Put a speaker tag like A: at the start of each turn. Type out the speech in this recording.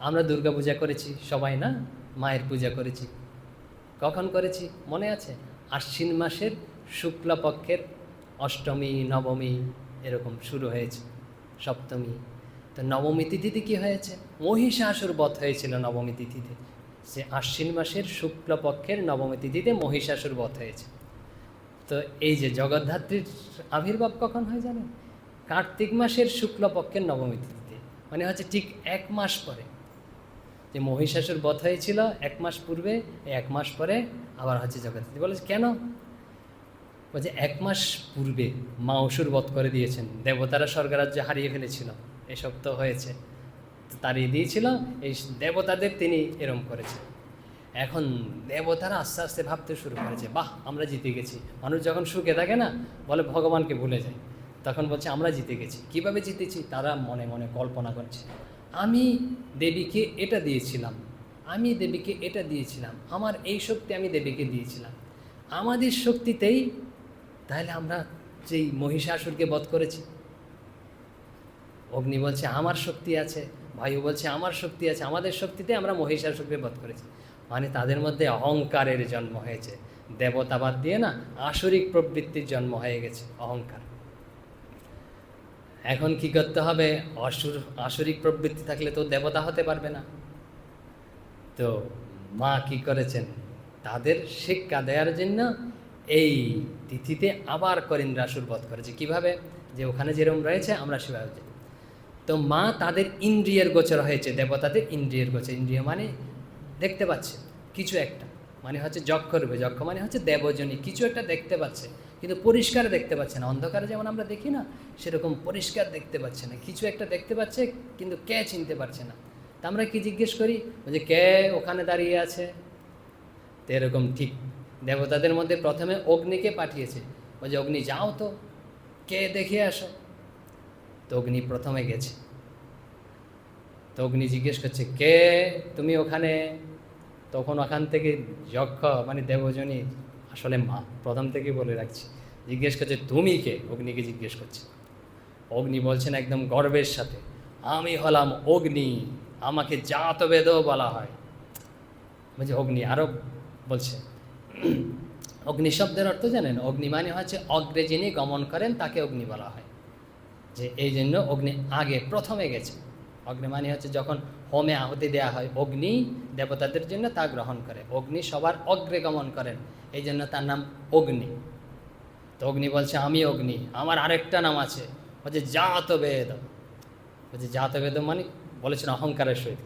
A: আমরা দুর্গা পূজা করেছি সবাই, না? মায়ের পূজা করেছি। কখন করেছি মনে আছে? আশ্বিন মাসের শুক্লপক্ষের অষ্টমী, নবমী এরকম শুরু হয়েছে, সপ্তমী। তো নবমী তিথিতে কী হয়েছে? মহিষাসুর বধ হয়েছিল নবমী তিথিতে। সে আশ্বিন মাসের শুক্লপক্ষের নবমী তিথিতে মহিষাসুর বধ হয়েছে। তো এই যে জগদ্ধাত্রীর আবির্ভাব কখন হয় জানেন? কার্তিক মাসের শুক্লপক্ষের নবমী তিথিতে, মানে হচ্ছে ঠিক 1 মাস পরে। যে মহিষাসুর বধ হয়েছিল 1 মাস পূর্বে, 1 মাস পরে আবার হচ্ছে জগদ্ধাত্রী। বলে কেন? বলছে 1 মাস পূর্বে মা অসুর বধ করে দিয়েছেন, দেবতারা স্বর্গরাজ্য হারিয়ে ফেলেছিল, এসব তো হয়েছে, তাড়িয়ে দিয়েছিল, এই দেবতাদের তিনি এরম করেছেন। এখন দেবতারা আস্তে আস্তে ভাবতে শুরু করেছে, বাহ আমরা জিতে গেছি। মানুষ যখন সুখে থাকে না, বলে ভগবানকে ভুলে যায়, তখন বলছে আমরা জিতে গেছি। কিভাবে জিতেছি? তারা মনে মনে কল্পনা করছে, আমি দেবীকে এটা দিয়েছিলাম, আমি দেবীকে এটা দিয়েছিলাম, আমার এই শক্তি আমি দেবীকে দিয়েছিলাম, আমাদের শক্তিতেই তাহলে আমরা যেই মহিষাসুরকে বধ করেছি। অগ্নি বলছে আমার শক্তি আছে, বায়ু বলছে আমার শক্তি আছে, আমাদের শক্তিতে আমরা মহিষাসুরকে বধ করেছি। মানে তাদের মধ্যে অহংকারের জন্ম হয়েছে, দেবতাবাদ দিয়ে না আসরিক প্রবৃত্তির জন্ম হয়ে গেছে, অহংকার। এখন কি করতে হবে? আসরিক প্রবৃত্তি থাকলে তো দেবতা হতে পারবে না। তো মা কি করেছেন? তাদের শিক্ষা দেওয়ার জন্য এই তিথিতে আবার করিন্দ্রাসুর বধ করেছে। কিভাবে? যে ওখানে যেরকম রয়েছে আমরা সেভাবে। তো মা তাদের ইন্দ্রিয়ের গোচর হয়েছে, দেবতাদের ইন্দ্রিয়ের গোচর। ইন্দ্রিয় মানে দেখতে পাচ্ছে কিছু একটা, মানে হচ্ছে যক্ষ রূপে। যক্ষ মানে হচ্ছে দেবজনী, কিছু একটা দেখতে পাচ্ছে, কিন্তু পরিষ্কার দেখতে পাচ্ছে না। অন্ধকারে যেমন আমরা দেখি না, সেরকম পরিষ্কার দেখতে পাচ্ছে না। কিছু একটা দেখতে পাচ্ছে, কিন্তু কে চিনতে পারছে না। তা আমরা কি জিজ্ঞেস করি? যে কে ওখানে দাঁড়িয়ে আছে? তো এরকম ঠিক দেবতাদের মধ্যে প্রথমে অগ্নিকে পাঠিয়েছে, বলছে অগ্নি যাও তো, কে দেখে আসো। তো অগ্নি প্রথমে গেছে। তো অগ্নি জিজ্ঞেস করছে, কে তুমি ওখানে? তখন ওখান থেকে যক্ষ মানে দেবজনী, আসলে মা প্রথম থেকে বলে রাখছি, জিজ্ঞেস করছে তুমি কে? অগ্নিকে জিজ্ঞেস করছে। অগ্নি বলছেন একদম গর্বের সাথে, আমি হলাম অগ্নি, আমাকে জাতবেদও বলা হয়। বলছে অগ্নি আরও বলছে, অগ্নি শব্দের অর্থ জানেন? অগ্নি মানে হচ্ছে অগ্রে যিনি গমন করেন তাকে অগ্নি বলা হয়। যে এই জন্য অগ্নি আগে প্রথমে গেছে। অগ্নি মানে হচ্ছে যখন হোমে আহুতি দেওয়া হয়, অগ্নি দেবতাদের জন্য তা গ্রহণ করে। অগ্নি সবার অগ্রে গমন করেন, এই জন্য তার নাম অগ্নি। তো অগ্নি বলছে আমি অগ্নি, আমার আরেকটা নাম আছে, বলছে জাতবেদ। বলছে জাতবেদ মানে বলেছেন অহংকারের সহিত।